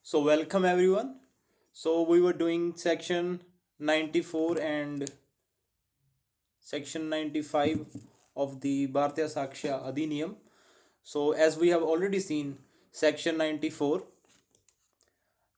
So welcome everyone. So we were doing section 94 and section 95 of the Bharatiya Sakshya Adhiniyam. So as we have already seen section 94.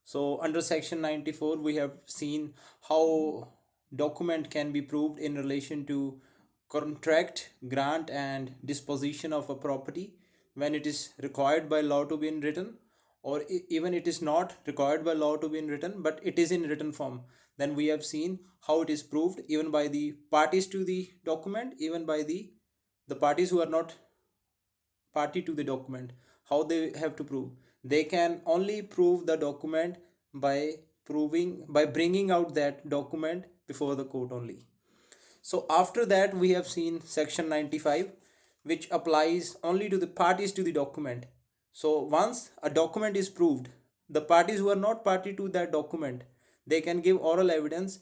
So under section 94 we have seen how document can be proved in relation to contract, grant and disposition of a property when it is required by law to be in written, or even it is not required by law to be in written but it is in written form. Then we have seen how it is proved even by the parties to the document, even by the parties who are not party to the document. How they have to prove? They can only prove the document by by bringing out that document before the court only. So after that we have seen section 95, which applies only to the parties to the document. So once a document is proved, the parties who are not party to that document, they can give oral evidence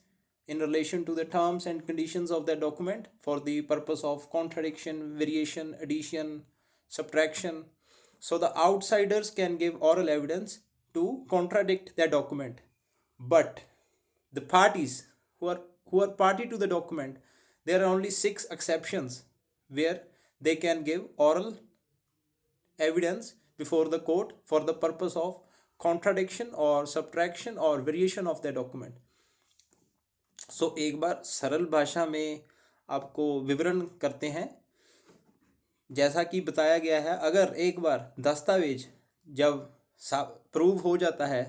in relation to the terms and conditions of that document for the purpose of contradiction, variation, addition, subtraction. So the outsiders can give oral evidence to contradict that document. But the parties who are party to the document, there are only six exceptions where they can give oral evidence before the court for the purpose of contradiction or subtraction or variation of the document. सो एक बार सरल भाषा में आपको विवरण करते हैं। जैसा कि बताया गया है, अगर एक बार दस्तावेज जब प्रूव हो जाता है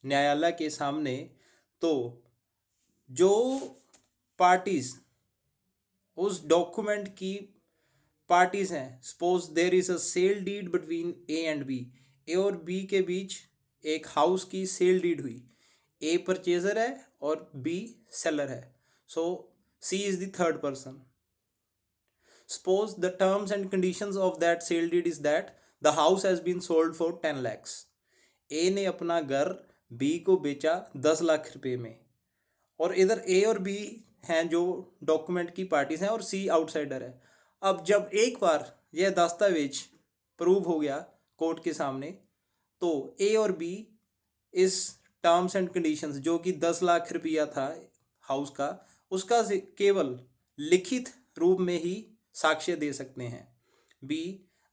न्यायालय के सामने, तो जो पार्टीज उस डॉक्यूमेंट की पार्टीज हैं, suppose there is a sale deed between A and B, A और बी के बीच एक हाउस की सेल डीड हुई, ए परचेजर है और बी सेलर है, so C is the third person. Suppose the terms and conditions of that sale deed is that the house has been sold for 10 lakhs. ए ने अपना घर बी को बेचा 10 लाख रुपए में, और इधर ए और बी हैं जो डॉक्यूमेंट की पार्टीज हैं और सी आउटसाइडर है. अब जब एक बार यह दस्तावेज प्रूव हो गया कोर्ट के सामने, तो ए और बी इस टर्म्स एंड कंडीशंस जो कि 10 लाख रुपया था हाउस का, उसका केवल लिखित रूप में ही साक्ष्य दे सकते हैं. बी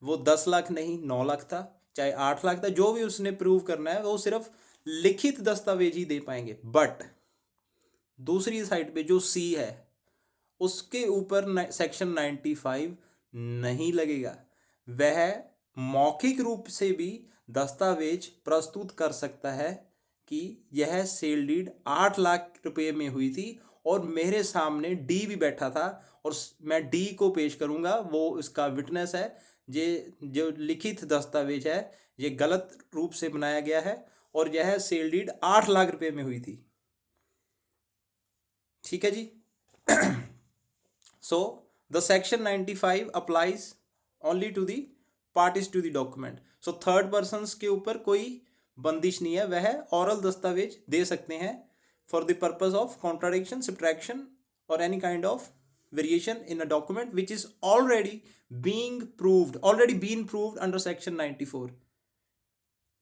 वो 10 लाख नहीं 9 लाख था, चाहे 8 लाख था, जो भी उसने प्रूव करना है वो सिर्फ लिखित दस्तावेज ही दे पाएंगे. बट दूसरी साइड पे जो सी है, उसके ऊपर सेक्शन 95 नहीं लगेगा. वह मौखिक रूप से भी दस्तावेज प्रस्तुत कर सकता है कि यह सेल डीड 8 लाख रुपए में हुई थी और मेरे सामने डी भी बैठा था और मैं डी को पेश करूंगा, वो इसका विटनेस है. ये जो लिखित दस्तावेज है ये गलत रूप से बनाया गया है और यह सेल डीड 8 लाख रुपए में हुई थी. ठीक है जी. So the section 95 applies only to the parties to the document. So third person के ऊपर कोई बंदिश नहीं है, वह ओरल दस्तावेज दे सकते हैं for the purpose of contradiction, subtraction or any kind of variation in a document which is already been proved under section 94.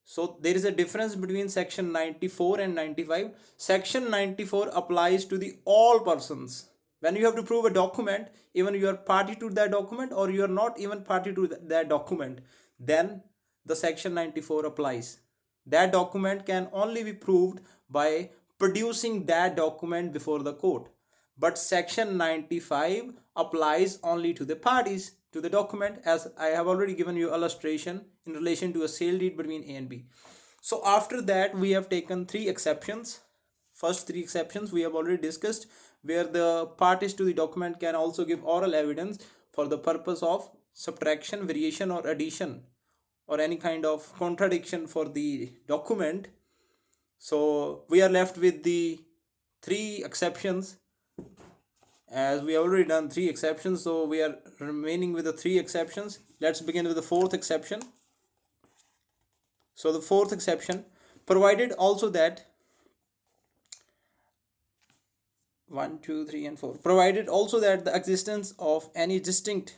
So there is a difference between section 94 and 95. Section 94 applies to the all persons. When you have to prove a document, even you are party to that document or you are not even party to that document, then the section 94 applies. That document can only be proved by producing that document before the court. But section 95 applies only to the parties to the document, as I have already given you illustration in relation to a sale deed between A and B. So after that we have taken three exceptions. First three exceptions we have already discussed, where the parties to the document can also give oral evidence for the purpose of subtraction, variation or addition or any kind of contradiction for the document. So we are left with the three exceptions, as we have already done three exceptions, so we are remaining with the three exceptions. Let's begin with the fourth exception. So the fourth exception, provided also that 1, 2, 3 and 4, provided also that the existence of any distinct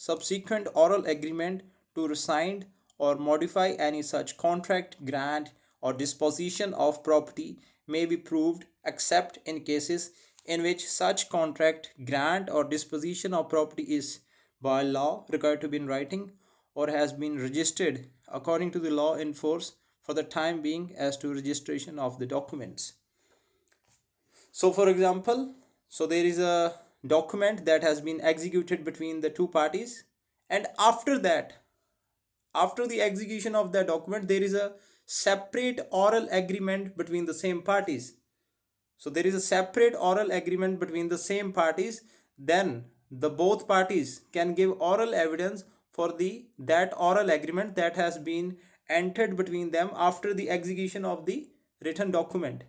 subsequent oral agreement to rescind or modify any such contract, grant or disposition of property may be proved except in cases in which such contract, grant, or disposition of property is by law required to be in writing or has been registered according to the law in force for the time being as to registration of the documents. So for example, so there is a document that has been executed between the two parties, and after that, after the execution of the document, there is a separate oral agreement between the same parties. So there is a separate oral agreement between the same parties. Then the both parties can give oral evidence for the that oral agreement that has been entered between them after the execution of the written document.